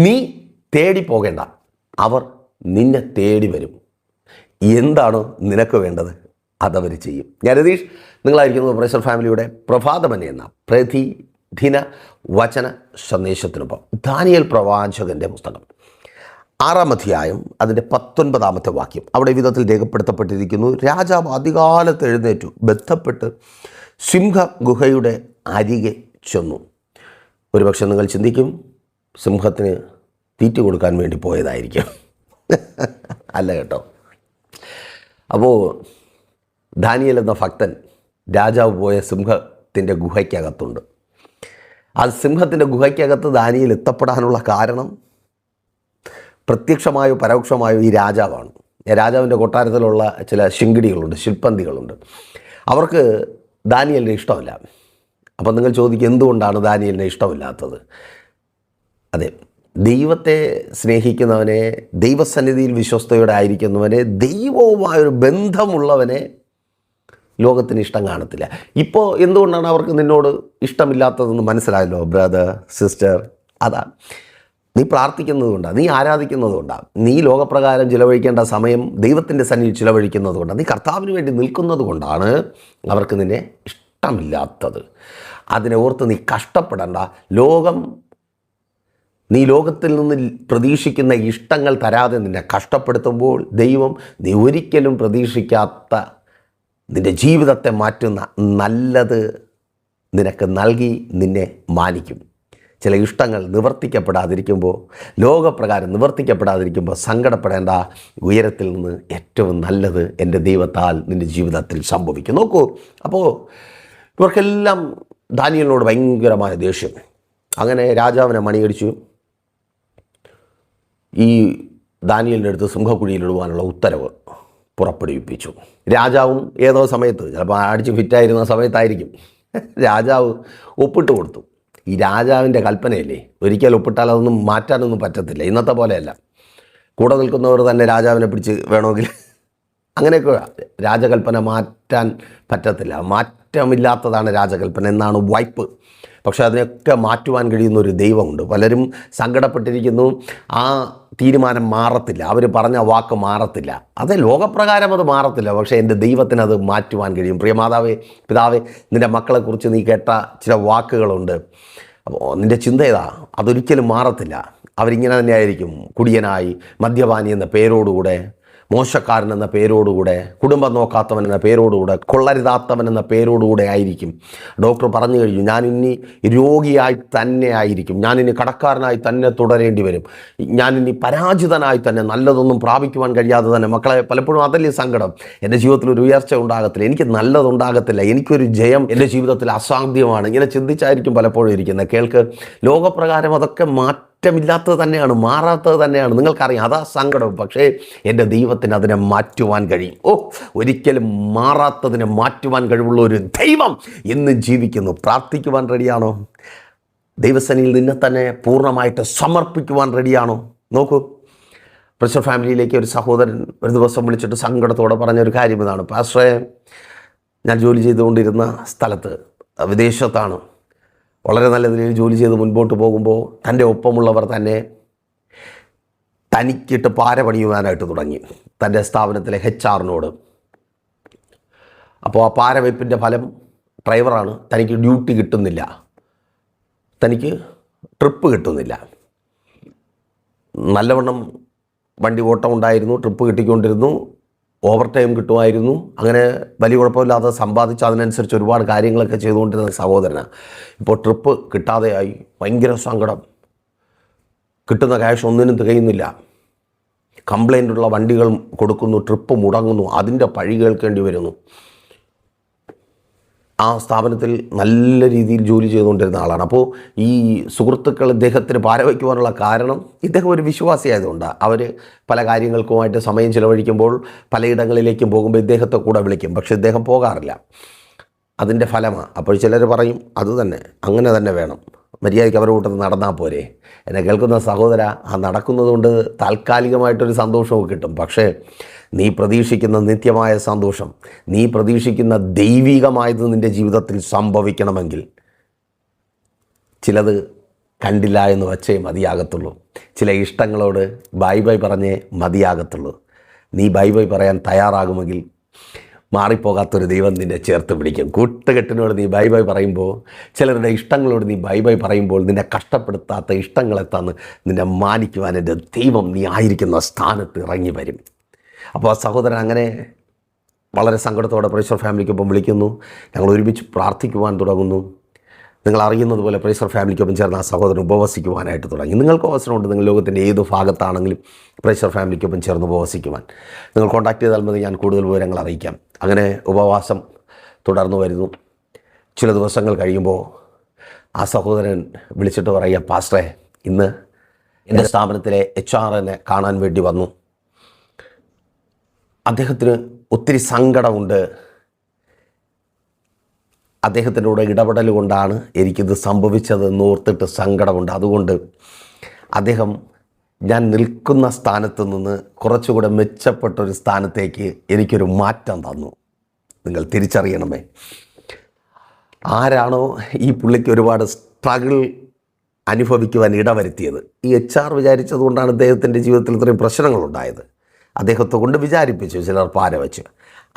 നീ തേടി പോകേണ്ട, അവർ നിന്നെ തേടി വരും. എന്താണ് നിനക്ക് വേണ്ടത് അതവർ ചെയ്യും. ഞാൻ രതീഷ്, നിങ്ങളായിരിക്കുന്നത് പ്രേഷർ ഫാമിലിയുടെ പ്രഭാതമനെ എന്ന പ്രതിദിന വചന സന്ദേശത്തിനൊപ്പം. ദാനിയേൽ പ്രവാചകൻ്റെ പുസ്തകം 6-ാം അധ്യായം അതിൻ്റെ 19-ാമത്തെ വാക്യം. അവിടെ വിധത്തിൽ രേഖപ്പെടുത്തപ്പെട്ടിരിക്കുന്നു: രാജാവ് അധികാലത്ത് എഴുന്നേറ്റു, ബന്ധപ്പെട്ട് സിംഹഗുഹയുടെ അരികെ ചെന്നു. ഒരുപക്ഷെ നിങ്ങൾ ചിന്തിക്കും, സിംഹത്തിന് തീറ്റ കൊടുക്കാൻ വേണ്ടി പോയതായിരിക്കും. അല്ല കേട്ടോ. അപ്പോൾ ദാനിയേൽ എന്ന ഭക്തൻ രാജാവ് പോയ സിംഹത്തിൻ്റെ ഗുഹയ്ക്കകത്തുണ്ട്. ആ സിംഹത്തിൻ്റെ ഗുഹയ്ക്കകത്ത് ദാനിയേൽ എത്തപ്പെടാനുള്ള കാരണം പ്രത്യക്ഷമായോ പരോക്ഷമായോ ഈ രാജാവാണ്. രാജാവിൻ്റെ കൊട്ടാരത്തിലുള്ള ചില ശിങ്കിടികളുണ്ട്, ശില്പന്തികളുണ്ട്. അവർക്ക് ദാനിയേലിനെ ഇഷ്ടമല്ല. അപ്പം നിങ്ങൾ ചോദിക്കും, എന്തുകൊണ്ടാണ് ദാനിയേലിനെ ഇഷ്ടമില്ലാത്തത്? അതെ, ദൈവത്തെ സ്നേഹിക്കുന്നവനെ, ദൈവസന്നിധിയിൽ വിശ്വസ്തയോടെ ആയിരിക്കുന്നവനെ, ദൈവവുമായൊരു ബന്ധമുള്ളവനെ ലോകത്തിന് ഇഷ്ടം കാണത്തില്ല. ഇപ്പോൾ എന്തുകൊണ്ടാണ് അവർക്ക് നിന്നോട് ഇഷ്ടമില്ലാത്തതെന്ന് മനസ്സിലായല്ലോ ബ്രദർ, സിസ്റ്റർ. അതാ, നീ പ്രാർത്ഥിക്കുന്നത് കൊണ്ടാണ്, നീ ആരാധിക്കുന്നത് കൊണ്ടാണ്, നീ ലോകപ്രകാരം ചിലവഴിക്കേണ്ട സമയം ദൈവത്തിൻ്റെ സന്നിധിയിൽ ചിലവഴിക്കുന്നത് കൊണ്ടാണ്, നീ കർത്താവിന് വേണ്ടി നിൽക്കുന്നത് കൊണ്ടാണ് അവർക്ക് നിന്നെ ഇഷ്ടമില്ലാത്തത്. അതിനെ ഓർത്ത് നീ കഷ്ടപ്പെടേണ്ട. നീ ലോകത്തിൽ നിന്ന് പ്രതീക്ഷിക്കുന്ന ഇഷ്ടങ്ങൾ തരാതെ നിന്നെ കഷ്ടപ്പെടുത്തുമ്പോൾ ദൈവം നീ ഒരിക്കലും പ്രതീക്ഷിക്കാത്ത നിൻ്റെ ജീവിതത്തെ മാറ്റുന്ന നല്ലത് നിനക്ക് നൽകി നിന്നെ മാനിക്കും. ചില ഇഷ്ടങ്ങൾ നിവർത്തിക്കപ്പെടാതിരിക്കുമ്പോൾ, ലോകപ്രകാരം നിവർത്തിക്കപ്പെടാതിരിക്കുമ്പോൾ സങ്കടപ്പെടേണ്ട. ഉയരത്തിൽ നിന്ന് ഏറ്റവും നല്ലത് എൻ്റെ ദൈവത്താൽ നിൻ്റെ ജീവിതത്തിൽ സംഭവിക്കും. നോക്കൂ, അപ്പോൾ ഇവർക്കെല്ലാം ദാനിയേലിനോട് ഭയങ്കരമായ ദേഷ്യം. അങ്ങനെ രാജാവിനെ മണിയടിച്ചു ഈ ദാനിയേലിൻ്റെ അടുത്ത് സിംഹക്കുഴിയിലിടുവാനുള്ള ഉത്തരവ് പുറപ്പെടുവിപ്പിച്ചു. രാജാവും ഏതോ സമയത്ത്, ചിലപ്പോൾ അടിച്ച് ഫിറ്റായിരുന്ന സമയത്തായിരിക്കും, രാജാവ് ഒപ്പിട്ട് കൊടുത്തു. ഈ രാജാവിൻ്റെ കൽപ്പനയല്ലേ, ഒരിക്കൽ ഒപ്പിട്ടാൽ അതൊന്നും മാറ്റാനൊന്നും പറ്റത്തില്ല. ഇന്നത്തെ പോലെയല്ല, കൂടെ നിൽക്കുന്നവർ തന്നെ രാജാവിനെ പിടിച്ച് വേണമെങ്കിൽ അങ്ങനെയൊക്കെ രാജകൽപ്പന മാറ്റാൻ പറ്റത്തില്ല. മാറ്റമില്ലാത്തതാണ് രാജകൽപ്പന എന്നാണ് വായ്പ്. പക്ഷെ അതിനൊക്കെ മാറ്റുവാൻ കഴിയുന്ന ഒരു ദൈവമുണ്ട്. പലരും സങ്കടപ്പെട്ടിരിക്കുന്നു, ആ തീരുമാനം മാറത്തില്ല, അവർ പറഞ്ഞ വാക്ക് മാറത്തില്ല. അത് ലോകപ്രകാരം അത് മാറത്തില്ല, പക്ഷേ എൻ്റെ ദൈവത്തിന് അത് മാറ്റുവാൻ കഴിയും. പ്രിയ മാതാവേ, പിതാവേ, നിൻ്റെ മക്കളെക്കുറിച്ച് നീ കേട്ട ചില വാക്കുകളുണ്ട്. അപ്പോൾ നിൻ്റെ ചിന്ത ഏതാ? അതൊരിക്കലും മാറത്തില്ല. അവരിങ്ങനെ തന്നെയായിരിക്കും. കുടിയനായി, മദ്യപാനി എന്ന പേരോടുകൂടെ, മോശക്കാരൻ എന്ന പേരോടുകൂടെ, കുടുംബം നോക്കാത്തവൻ എന്ന പേരോടുകൂടെ, കൊള്ളരുതാത്തവൻ എന്ന പേരോടുകൂടെ ആയിരിക്കും. ഡോക്ടർ പറഞ്ഞു കഴിഞ്ഞു, ഞാനിനി രോഗിയായി തന്നെ ആയിരിക്കും, ഞാനിനി കടക്കാരനായി തന്നെ തുടരേണ്ടി വരും, ഞാനിനി പരാജിതനായി തന്നെ, നല്ലതൊന്നും പ്രാപിക്കുവാൻ കഴിയാതെ തന്നെ. മക്കളെ, പലപ്പോഴും അതല്ലേ സങ്കടം. എൻ്റെ ജീവിതത്തിൽ ഒരു ഉയർച്ച ഉണ്ടാകത്തില്ല, എനിക്ക് നല്ലതുണ്ടാകത്തില്ല, എനിക്കൊരു ജയം എൻ്റെ ജീവിതത്തിൽ അസാധ്യമാണ്. ഇങ്ങനെ ചിന്തിച്ചായിരിക്കും പലപ്പോഴും ഇരിക്കുന്നത്. കേൾക്ക്, ലോകപ്രകാരം അതൊക്കെ മാറ്റമില്ലാത്തത് തന്നെയാണ്, മാറാത്തത് തന്നെയാണ്. നിങ്ങൾക്കറിയാം, അതാ സങ്കടം. പക്ഷേ എൻ്റെ ദൈവത്തിന് അതിനെ മാറ്റുവാൻ കഴിയും. ഒരിക്കലും മാറാത്തതിനെ മാറ്റുവാൻ കഴിവുള്ള ഒരു ദൈവം ഇന്ന് ജീവിക്കുന്നു. പ്രാർത്ഥിക്കുവാൻ റെഡിയാണോ? ദൈവസന്നിധിയിൽ നിന്നെ തന്നെ പൂർണ്ണമായിട്ട് സമർപ്പിക്കുവാൻ റെഡിയാണോ? നോക്കൂ, പ്രേഷർ ഫാമിലിയിലേക്ക് ഒരു സഹോദരൻ ഒരു ദിവസം വിളിച്ചിട്ട് സങ്കടത്തോടെ പറഞ്ഞൊരു കാര്യം ഇതാണ്: പാസ്റ്ററെ, ഞാൻ ജോലി ചെയ്തുകൊണ്ടിരുന്ന സ്ഥലത്ത്, വിദേശത്താണ്, വളരെ നല്ല നിലയിൽ ജോലി ചെയ്ത് മുൻപോട്ട് പോകുമ്പോൾ തൻ്റെ ഒപ്പമുള്ളവർ തന്നെ തനിക്കിട്ട് പാര പണിയുവാനായിട്ട് തുടങ്ങി, തൻ്റെ സ്ഥാപനത്തിലെ HR-നോട്. അപ്പോൾ ആ പാരവയ്പ്പിൻ്റെ ഫലം, ഡ്രൈവറാണ്, തനിക്ക് ഡ്യൂട്ടി കിട്ടുന്നില്ല, തനിക്ക് ട്രിപ്പ് കിട്ടുന്നില്ല. നല്ലവണ്ണം വണ്ടി ഓട്ടം ഉണ്ടായിരുന്നു, ട്രിപ്പ് കിട്ടിക്കൊണ്ടിരുന്നു, ഓവർ ടൈം കിട്ടുമായിരുന്നു. അങ്ങനെ വലിയ കുഴപ്പമില്ലാതെ സമ്പാദിച്ച് അതിനനുസരിച്ച് ഒരുപാട് കാര്യങ്ങളൊക്കെ ചെയ്തുകൊണ്ടിരുന്ന സഹോദരനാണ്. ഇപ്പോൾ ട്രിപ്പ് കിട്ടാതെയായി, ഭയങ്കര സങ്കടം. കിട്ടുന്ന ക്യാഷ് ഒന്നിനും തികയുന്നില്ല. കംപ്ലൈൻ്റുള്ള വണ്ടികൾ കൊടുക്കുന്നു, ട്രിപ്പ് മുടങ്ങുന്നു, അതിൻ്റെ പഴി കേൾക്കേണ്ടി വരുന്നു. ആ സ്ഥാപനത്തിൽ നല്ല രീതിയിൽ ജോലി ചെയ്തുകൊണ്ടിരുന്ന ആളാണ്. അപ്പോൾ ഈ സുഹൃത്തുക്കൾ ഇദ്ദേഹത്തിന് പാരവയ്ക്കുവാനുള്ള കാരണം, ഇദ്ദേഹം ഒരു വിശ്വാസിയായതുകൊണ്ടാണ്. അവർ പല കാര്യങ്ങൾക്കുമായിട്ട് സമയം ചിലവഴിക്കുമ്പോൾ പലയിടങ്ങളിലേക്കും പോകുമ്പോൾ ഇദ്ദേഹത്തെ കൂടെ വിളിക്കും, പക്ഷേ ഇദ്ദേഹം പോകാറില്ല. അതിൻ്റെ ഫലമാണ്. അപ്പോൾ ചിലർ പറയും, അത് തന്നെ, അങ്ങനെ തന്നെ വേണം, മര്യാദയ്ക്ക് അവരുടെ കൂട്ടത്തിൽ നടന്നാൽ പോരെ. എന്നെ കേൾക്കുന്ന സഹോദര, ആ നടക്കുന്നത് കൊണ്ട് താൽക്കാലികമായിട്ടൊരു സന്തോഷവും കിട്ടും. പക്ഷേ നീ പ്രതീക്ഷിക്കുന്ന നിത്യമായ സന്തോഷം, നീ പ്രതീക്ഷിക്കുന്ന ദൈവികമായത് നിൻ്റെ ജീവിതത്തിൽ സംഭവിക്കണമെങ്കിൽ ചിലത് കണ്ടില്ല എന്ന് വച്ചേ മതിയാകത്തുള്ളൂ. ചില ഇഷ്ടങ്ങളോട് ബൈ ബൈ പറഞ്ഞേ മതിയാകത്തുള്ളൂ. നീ ബൈ ബൈ പറയാൻ തയ്യാറാകുമെങ്കിൽ മാറിപ്പോകാത്തൊരു ദൈവം നിന്നെ ചേർത്ത് പിടിക്കും. കൂട്ടുകെട്ടിനോട് നീ ബൈ ബൈ പറയുമ്പോൾ, ചിലരുടെ ഇഷ്ടങ്ങളോട് നീ ബൈ ബൈ പറയുമ്പോൾ, നിന്നെ കഷ്ടപ്പെടുത്താത്ത ഇഷ്ടങ്ങളെ തന്ന് നിന്നെ മാനിക്കുവാൻ എൻ്റെ ദൈവം നീ ആയിരിക്കുന്ന സ്ഥാനത്ത് ഇറങ്ങി വരും. അപ്പോൾ ആ സഹോദരൻ അങ്ങനെ വളരെ സങ്കടത്തോടെ പ്രൈസർ ഫാമിലിക്കൊപ്പം വിളിക്കുന്നു. ഞങ്ങൾ ഒരുമിച്ച് പ്രാർത്ഥിക്കുവാൻ തുടങ്ങുന്നു. നിങ്ങൾ അറിയുന്നത് പോലെ പ്രൈസർ ഫാമിലിക്കൊപ്പം ചേർന്ന് ആ സഹോദരൻ ഉപവസിക്കുവാനായിട്ട് തുടങ്ങി. നിങ്ങൾക്ക് അവസരമുണ്ട്, നിങ്ങൾ ലോകത്തിൻ്റെ ഏത് ഭാഗത്താണെങ്കിലും പ്രൈസർ ഫാമിലിക്കൊപ്പം ചേർന്ന് ഉപവസിക്കുവാൻ. നിങ്ങൾ കോൺടാക്ട് ചെയ്താൽ മതി, ഞാൻ കൂടുതൽ വിവരങ്ങൾ അറിയിക്കാം. അങ്ങനെ ഉപവാസം തുടർന്നു വരുന്നു. ചില ദിവസങ്ങൾ കഴിയുമ്പോൾ ആ സഹോദരൻ വിളിച്ചിട്ട് പറയുക, പാസ്റ്ററെ, ഇന്ന് എൻ്റെ സ്ഥാപനത്തിലെ HR കാണാൻ വേണ്ടി വന്നു. അദ്ദേഹത്തിന് ഒത്തിരി സങ്കടമുണ്ട്. അദ്ദേഹത്തിൻ്റെ കൂടെ ഇടപെടൽ കൊണ്ടാണ് എനിക്കിത് സംഭവിച്ചതെന്ന് ഓർത്തിട്ട് സങ്കടമുണ്ട്. അതുകൊണ്ട് അദ്ദേഹം ഞാൻ നിൽക്കുന്ന സ്ഥാനത്ത് നിന്ന് കുറച്ചുകൂടെ മെച്ചപ്പെട്ടൊരു സ്ഥാനത്തേക്ക് എനിക്കൊരു മാറ്റം തന്നു. നിങ്ങൾ തിരിച്ചറിയണമേ, ആരാണോ ഈ പുള്ളിക്ക് ഒരുപാട് സ്ട്രഗിൾ അനുഭവിക്കുവാൻ ഇടവരുത്തിയത്. ഈ HR വിചാരിച്ചതുകൊണ്ടാണ് അദ്ദേഹത്തിൻ്റെ ജീവിതത്തിൽ ഇത്രയും പ്രശ്നങ്ങളുണ്ടായത്. അദ്ദേഹത്തെ കൊണ്ട് വിചാരിപ്പിച്ചു, ചിലർ പാര വെച്ച്.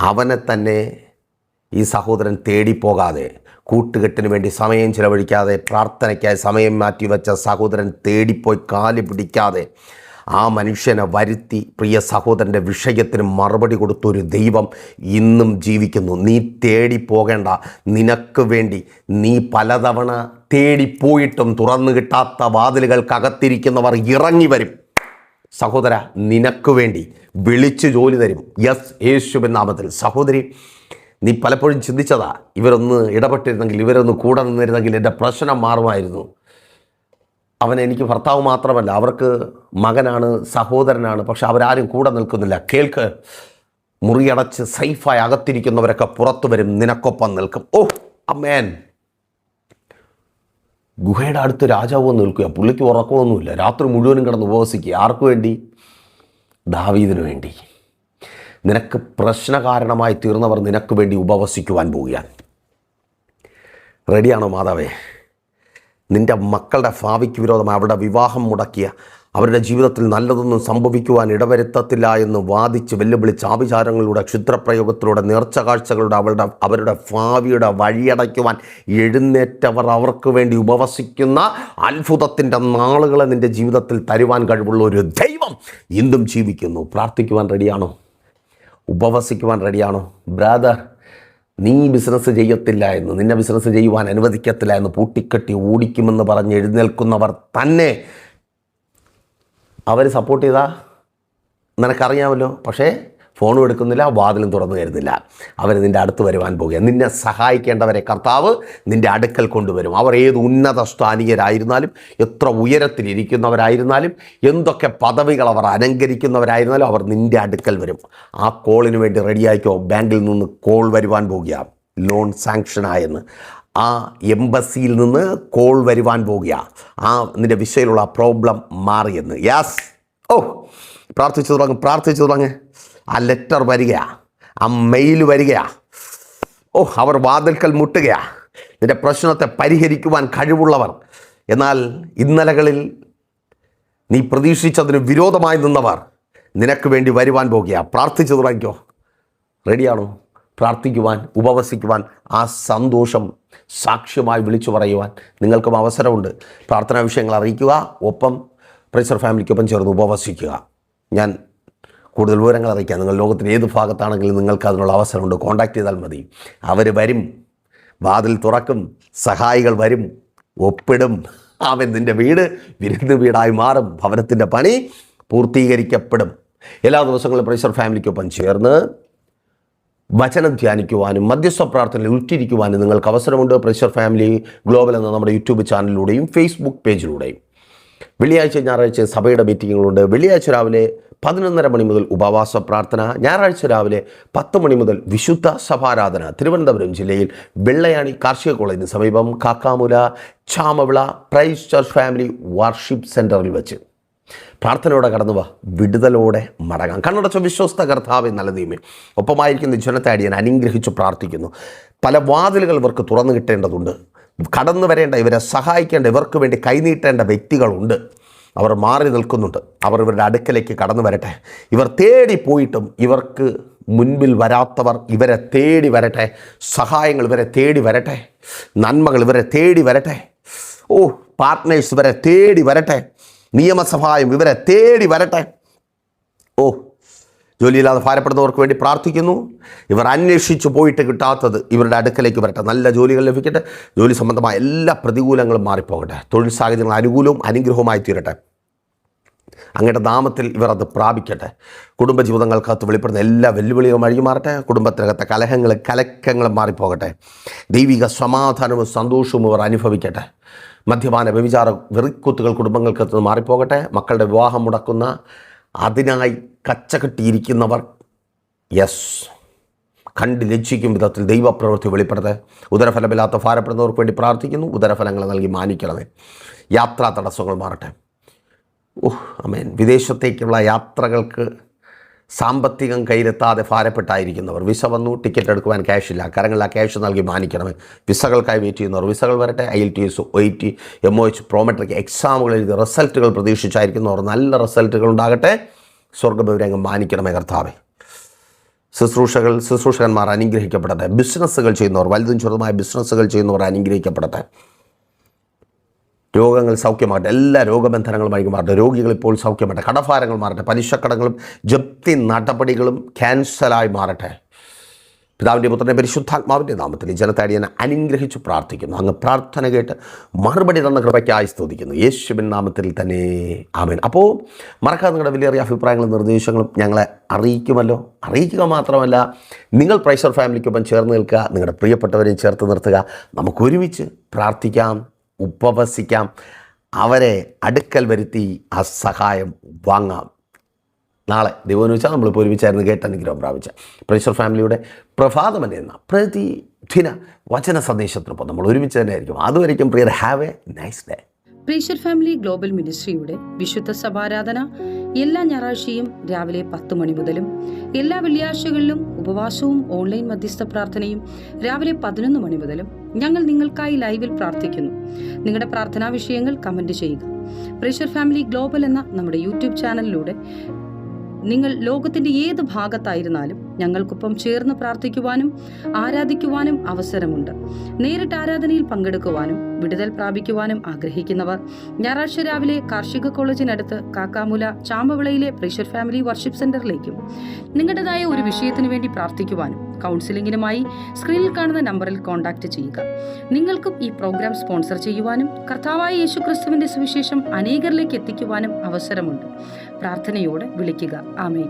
അവനെ തന്നെ ഈ സഹോദരൻ തേടിപ്പോകാതെ, കൂട്ടുകെട്ടിന് വേണ്ടി സമയം ചിലവഴിക്കാതെ, പ്രാർത്ഥനയ്ക്കായി സമയം മാറ്റിവെച്ച സഹോദരൻ തേടിപ്പോയി കാല് പിടിക്കാതെ ആ മനുഷ്യനെ വരുത്തി പ്രിയ സഹോദരൻ്റെ വിഷയത്തിന് മറുപടി കൊടുത്തൊരു ദൈവം ഇന്നും ജീവിക്കുന്നു. നീ തേടിപ്പോകേണ്ട. നിനക്ക് വേണ്ടി നീ പലതവണ തേടിപ്പോയിട്ടും തുറന്നു കിട്ടാത്ത വാതിലുകൾക്കകത്തിരിക്കുന്നവർ ഇറങ്ങി വരും. സഹോദര, നിനക്ക് വേണ്ടി വിളിച്ച് ജോലി തരും. യെസ്, യേശുവിൻ നാമത്തിൽ. സഹോദരി, നീ പലപ്പോഴും ചിന്തിച്ചതാ, ഇവരൊന്ന് ഇടപെട്ടിരുന്നെങ്കിൽ, ഇവരൊന്ന് കൂടെ നിന്നിരുന്നെങ്കിൽ എൻ്റെ പ്രശ്നം മാറുമായിരുന്നു. എനിക്ക് ഭർത്താവ് മാത്രമല്ല, അവർക്ക് മകനാണ്, സഹോദരനാണ്. പക്ഷെ അവരാരും കൂടെ നിൽക്കുന്നില്ല. കേൾക്ക്, മുറിയടച്ച് സേഫായി അകത്തിരിക്കുന്നവരൊക്കെ പുറത്തു വരും, നിനക്കൊപ്പം നിൽക്കും. ഓ അമേൻ. ഗുഹയുടെ അടുത്ത് രാജാവ് വന്ന് നിൽക്കുക. പുള്ളിക്ക് ഉറക്കമൊന്നുമില്ല. രാത്രി മുഴുവനും കിടന്ന് ഉപവസിക്കുക. ആർക്കു വേണ്ടി? ദാവീദിനു വേണ്ടി. നിനക്ക് പ്രശ്നകാരണമായി തീർന്നവർ നിനക്ക് വേണ്ടി ഉപവസിക്കുവാൻ പോവുകയാണ്. റെഡിയാണോ മാതാവേ? നിൻ്റെ മക്കളുടെ ഭാവിക്ക് വിരോധമായി അവരുടെ വിവാഹം മുടക്കിയ, അവരുടെ ജീവിതത്തിൽ നല്ലതൊന്നും സംഭവിക്കുവാൻ ഇടവരുത്തത്തില്ല എന്ന് വാദിച്ച് വെല്ലുവിളിച്ച് ആഭിചാരങ്ങളിലൂടെ, ക്ഷുദ്രപ്രയോഗത്തിലൂടെ, നേർച്ച കാഴ്ചകളുടെ അവരുടെ ഭാവിയുടെ വഴിയടയ്ക്കുവാൻ എഴുന്നേറ്റവർ അവർക്ക് വേണ്ടി ഉപവസിക്കുന്ന അത്ഭുതത്തിൻ്റെ നാളുകളെ നിൻ്റെ ജീവിതത്തിൽ തരുവാൻ കഴിവുള്ള ഒരു ദൈവം ഇന്നും ജീവിക്കുന്നു. പ്രാർത്ഥിക്കുവാൻ റെഡിയാണോ? ഉപവസിക്കുവാൻ റെഡിയാണോ? ബ്രാദർ, നീ ബിസിനസ് ചെയ്യത്തില്ല എന്ന്, നിന്നെ ബിസിനസ് ചെയ്യുവാൻ അനുവദിക്കത്തില്ല എന്ന് പൂട്ടിക്കെട്ടി ഓടിക്കുമെന്ന് പറഞ്ഞ് എഴുന്നേൽക്കുന്നവർ തന്നെ അവർ സപ്പോർട്ട് ചെയ്താൽ നിനക്കറിയാമല്ലോ. പക്ഷേ ഫോണും എടുക്കുന്നില്ല, വാതിലും തുറന്നു തരുന്നില്ല. അവർ നിൻ്റെ അടുത്ത് വരുവാൻ പോകുക. നിന്നെ സഹായിക്കേണ്ടവരെ കർത്താവ് നിൻ്റെ അടുക്കൽ കൊണ്ടുവരും. അവർ ഏത് ഉന്നത സ്ഥാനീയരായിരുന്നാലും, എത്ര ഉയരത്തിലിരിക്കുന്നവരായിരുന്നാലും, എന്തൊക്കെ പദവികൾ അവർ അലങ്കരിക്കുന്നവരായിരുന്നാലും അവർ നിൻ്റെ അടുക്കൽ വരും. ആ കോളിന് വേണ്ടി റെഡിയായിക്കോ. ബാങ്കിൽ നിന്ന് കോൾ വരുവാൻ പോകുക, ലോൺ സാങ്ഷനായെന്ന്. ആ എംബസിയിൽ നിന്ന് കോൾ വരുവാൻ പോകുക, ആ നിൻ്റെ വിഷയത്തിലുള്ള പ്രോബ്ലം മാറിയെന്ന്. യാസ്. ഓ, പ്രാർത്ഥിച്ചു തുടങ്ങ്. ആ ലെറ്റർ വരികയാ, ആ മെയിൽ വരികയാ. ഓ, അവർ വാതിൽക്കൽ മുട്ടുകയാ. നിൻ്റെ പ്രശ്നത്തെ പരിഹരിക്കുവാൻ കഴിവുള്ളവർ. എന്നാൽ ഇന്നലകളിൽ നീ പ്രതീക്ഷിച്ചതിന് വിരോധമായി നിന്നവർ നിനക്ക് വേണ്ടി വരുവാൻ പോകുക. പ്രാർത്ഥിച്ചു തുടങ്ങിക്കോ. റെഡിയാണോ? പ്രാർത്ഥിക്കുവാൻ, ഉപവസിക്കുവാൻ, ആ സന്തോഷം സാക്ഷ്യമായി വിളിച്ചു പറയുവാൻ നിങ്ങൾക്കും അവസരമുണ്ട്. പ്രാർത്ഥനാ വിഷയങ്ങൾ അറിയിക്കുക. ഒപ്പം പ്രൈസർ ഫാമിലിക്കൊപ്പം ചേർന്ന് ഉപവസിക്കുക. ഞാൻ കൂടുതൽ വിവരങ്ങൾ അറിയിക്കാം. നിങ്ങൾ ലോകത്തിൻ്റെ ഏത് ഭാഗത്താണെങ്കിലും നിങ്ങൾക്ക് അതിനുള്ള അവസരമുണ്ട്. കോൺടാക്ട് ചെയ്താൽ മതി. അവർ വരും, വാതിൽ തുറക്കും, സഹായികൾ വരും, ഒപ്പിടും. അവൻ നിൻ്റെ വീട് വിരുന്ന് വീടായി മാറും. ഭവനത്തിൻ്റെ പണി പൂർത്തീകരിക്കപ്പെടും. എല്ലാ ദിവസങ്ങളും പ്രൈസർ ഫാമിലിക്കൊപ്പം ചേർന്ന് വചനം ധ്യാനിക്കുവാനും മധ്യസ്ഥ പ്രാർത്ഥനയിൽ ഉറ്റിരിക്കുവാനും നിങ്ങൾക്ക് അവസരമുണ്ട്. പ്രൈസർ ഫാമിലി ഗ്ലോബൽ എന്ന നമ്മുടെ യൂട്യൂബ് ചാനലിലൂടെയും ഫേസ്ബുക്ക് പേജിലൂടെയും. വെള്ളിയാഴ്ച, ഞായറാഴ്ച സഭയുടെ മീറ്റിങ്ങുകളുണ്ട്. വെള്ളിയാഴ്ച രാവിലെ 11:30 മണി മുതൽ ഉപവാസ പ്രാർത്ഥന. ഞായറാഴ്ച രാവിലെ 10 മണി മുതൽ വിശുദ്ധ സഭാരാധന. തിരുവനന്തപുരം ജില്ലയിൽ വെള്ളയാണി കാർഷിക കോളേജിന് സമീപം Kakkamoola Chamavila praise church family worship സെൻറ്ററിൽ വെച്ച് പ്രാർത്ഥനയോടെ കടന്നു വാ, വിടുതലോടെ മടങ്ങാം. കണ്ണടച്ച വിശ്വസ്ത കർത്താവേ, നല്ല ദൈവമേ, ഒപ്പമായിരിക്കുന്ന ജനത്തെ അടിയാൻ അനുഗ്രഹിച്ച് പ്രാർത്ഥിക്കുന്നു. പല വാതിലുകൾ ഇവർക്ക് തുറന്നു കിട്ടേണ്ടതുണ്ട്. കടന്നു വരേണ്ട, ഇവരെ സഹായിക്കേണ്ട, ഇവർക്ക് വേണ്ടി കൈനീട്ടേണ്ട വ്യക്തികളുണ്ട്. അവർ മാറി നിൽക്കുന്നുണ്ട്. അവർ ഇവരുടെ അടുക്കലേക്ക് കടന്നു വരട്ടെ. ഇവർ തേടിപ്പോയിട്ടും ഇവർക്ക് മുൻപിൽ വരാത്തവർ ഇവരെ തേടി വരട്ടെ. സഹായങ്ങൾ ഇവരെ തേടി വരട്ടെ. നന്മകൾ ഇവരെ തേടി വരട്ടെ. പാർട്ട്നേഴ്സ് ഇവരെ തേടി വരട്ടെ. നിയമസഹായം ഇവരെ തേടി വരട്ടെ. ജോലിയില്ലാതെ ഭാരപ്പെടുന്നവർക്ക് വേണ്ടി പ്രാർത്ഥിക്കുന്നു. ഇവർ അന്വേഷിച്ച് പോയിട്ട് കിട്ടാത്തത് ഇവരുടെ അടുക്കലേക്ക് വരട്ടെ. നല്ല ജോലികൾ ലഭിക്കട്ടെ. ജോലി സംബന്ധമായ എല്ലാ പ്രതികൂലങ്ങളും മാറിപ്പോകട്ടെ. തൊഴിൽ സാഹചര്യങ്ങൾ അനുകൂലവും അനുഗ്രഹവുമായി തീരട്ടെ. അങ്ങയുടെ നാമത്തിൽ ഇവർ അത് പ്രാപിക്കട്ടെ. കുടുംബജീവിതങ്ങൾക്കകത്ത് വെളിപ്പെടുന്ന എല്ലാ വെല്ലുവിളികളും വഴി മാറട്ടെ. കുടുംബത്തിനകത്തെ കലഹങ്ങളും കലക്കങ്ങളും മാറിപ്പോകട്ടെ. ദൈവിക സമാധാനവും സന്തോഷവും ഇവർ അനുഭവിക്കട്ടെ. മദ്യപാന വ്യഭിചാര വെറിക്കുത്തുകൾ കുടുംബങ്ങൾക്കകത്ത് മാറിപ്പോകട്ടെ. മക്കളുടെ വിവാഹം മുടക്കുന്ന അതിനായി കച്ചകെട്ടിയിരിക്കുന്നവർ കണ്ട് ലജ്ജിക്കും വിധത്തിൽ ദൈവപ്രവൃത്തി വെളിപ്പെടട്ടെ. ഉദരഫലമില്ലാത്ത ഭാരപ്പെടുന്നവർക്ക് വേണ്ടി പ്രാർത്ഥിക്കുന്നു. ഉദരഫലങ്ങൾ നൽകി മാനിക്കണമേ. യാത്രാ തടസ്സങ്ങൾ മാറട്ടെ. ആമേൻ. വിദേശത്തേക്കുള്ള യാത്രകൾക്ക് സാമ്പത്തികം കയ്യിലെത്താതെ ഭാരപ്പെട്ടായിരിക്കുന്നവർ, വിസ വന്നു, ടിക്കറ്റ് എടുക്കുവാൻ ക്യാഷില്ല, കരങ്ങളിൽ ആ ക്യാഷ് നൽകി മാനിക്കണമേ. വിസകൾക്കായി വെയിറ്റ് ചെയ്യുന്നവർ വിസകൾ വരട്ടെ. IELTS, OET, MOH, പ്രോമെട്രിക് എക്സാമുകൾ എഴുതി റിസൾട്ടുകൾ പ്രതീക്ഷിച്ചായിരിക്കുന്നവർ നല്ല റിസൾട്ടുകൾ ഉണ്ടാകട്ടെ. സ്വർഗ്ഗവിവരങ്ങൾ മാനിക്കണമേ കർത്താവേ. ശുശ്രൂഷകന്മാർ അനുഗ്രഹിക്കപ്പെടട്ടെ. ബിസിനസ്സുകൾ ചെയ്യുന്നവർ, വലുതും ചെറുതുമായ ബിസിനസ്സുകൾ ചെയ്യുന്നവർ അനുഗ്രഹിക്കപ്പെടട്ടെ. രോഗങ്ങൾ സൗഖ്യമാകട്ടെ. എല്ലാ രോഗബന്ധനങ്ങളും വഴി മാറട്ടെ. രോഗികൾ ഇപ്പോൾ സൗഖ്യമാകട്ടെ. കടഭാരങ്ങൾ മാറട്ടെ. പലിശക്കടങ്ങളും ജപ്തി നടപടികളും ക്യാൻസലായി മാറട്ടെ. പിതാവിൻ്റെ പുത്രൻ്റെ പരിശുദ്ധാത്മാവിൻ്റെ നാമത്തിൽ ഈ ജനത്തെ ഞാൻ അനുഗ്രഹിച്ച് പ്രാർത്ഥിക്കുന്നു. അങ്ങ് പ്രാർത്ഥന കേട്ട് മറുപടി തന്ന കൃപയ്ക്കായി സ്തുതിക്കുന്നു. യേശുവിൻ നാമത്തിൽ തന്നെ ആമേൻ. അപ്പോൾ മറക്കാതെ നിങ്ങളുടെ വിലയേറിയ അഭിപ്രായങ്ങളും നിർദ്ദേശങ്ങളും ഞങ്ങളെ അറിയിക്കുമല്ലോ. അറിയിക്കുക മാത്രമല്ല, നിങ്ങൾ പ്രൈസർ ഫാമിലിക്കൊപ്പം ചേർന്ന് നിൽക്കുക. നിങ്ങളുടെ പ്രിയപ്പെട്ടവരെയും ചേർത്ത് നിർത്തുക. നമുക്കൊരുമിച്ച് പ്രാർത്ഥിക്കാം, ഉപവസിക്കാം, അവരെ അടുക്കൽ വരുത്തി ആ സഹായം വാങ്ങാം. നാളെ ദൈവം വെച്ചാൽ നമ്മളിപ്പോൾ ഒരുമിച്ചായിരുന്നു കേട്ട അനുഗ്രഹം പ്രാപിച്ച പ്രൈസർ ഫാമിലിയുടെ പ്രഭാതമൻ എന്ന പ്രതിദിന വചന സന്ദേശത്തിനൊപ്പം നമ്മൾ ഒരുമിച്ച് തന്നെ ആയിരിക്കും. അതുവരെയും പ്രിയർ, have a nice day. Praiser family global മിനിസ്ട്രിയുടെ വിശുദ്ധ സഭാരാധന എല്ലാ ഞായറാഴ്ചയും രാവിലെ 10 മണി മുതലും എല്ലാ വെള്ളിയാഴ്ചകളിലും ഉപവാസവും ഓൺലൈൻ മധ്യസ്ഥ പ്രാർത്ഥനയും രാവിലെ 11 മണി മുതലും ഞങ്ങൾ നിങ്ങൾക്കായി ലൈവിൽ പ്രാർത്ഥിക്കുന്നു. നിങ്ങളുടെ പ്രാർത്ഥനാ വിഷയങ്ങൾ കമന്റ് ചെയ്യുക. പ്രൈസർ ഫാമിലി ഗ്ലോബൽ എന്ന നമ്മുടെ യൂട്യൂബ് ചാനലിലൂടെ നിങ്ങൾ ലോകത്തിന്റെ ഏത് ഭാഗത്തായിരുന്നാലും ഞങ്ങൾക്കൊപ്പം ചേർന്ന് പ്രാർത്ഥിക്കുവാനും ആരാധിക്കുവാനും അവസരമുണ്ട്. നേരിട്ട് ആരാധനയിൽ പങ്കെടുക്കുവാനും വിടുതൽ പ്രാപിക്കുവാനും ആഗ്രഹിക്കുന്നവർ ഞായറാഴ്ച രാവിലെ കാർഷിക കോളേജിനടുത്ത് കാക്കാമുല ചാമ്പവിളയിലെ പ്രൈസർ ഫാമിലി വർഷിപ്പ് സെന്ററിലേക്കും നിങ്ങളുടേതായ ഒരു വിഷയത്തിന് വേണ്ടി പ്രാർത്ഥിക്കുവാനും കൗൺസിലിംഗിനുമായി സ്ക്രീനിൽ കാണുന്ന നമ്പറിൽ കോൺടാക്ട് ചെയ്യുക. നിങ്ങൾക്കും ഈ പ്രോഗ്രാം സ്പോൺസർ ചെയ്യുവാനും കർത്താവായ യേശുക്രിസ്തുവിന്റെ സുവിശേഷം അനേകരിലേക്ക് എത്തിക്കുവാനും അവസരമുണ്ട്. പ്രാർത്ഥനയോടെ വിളിക്കുക. ആമേൻ.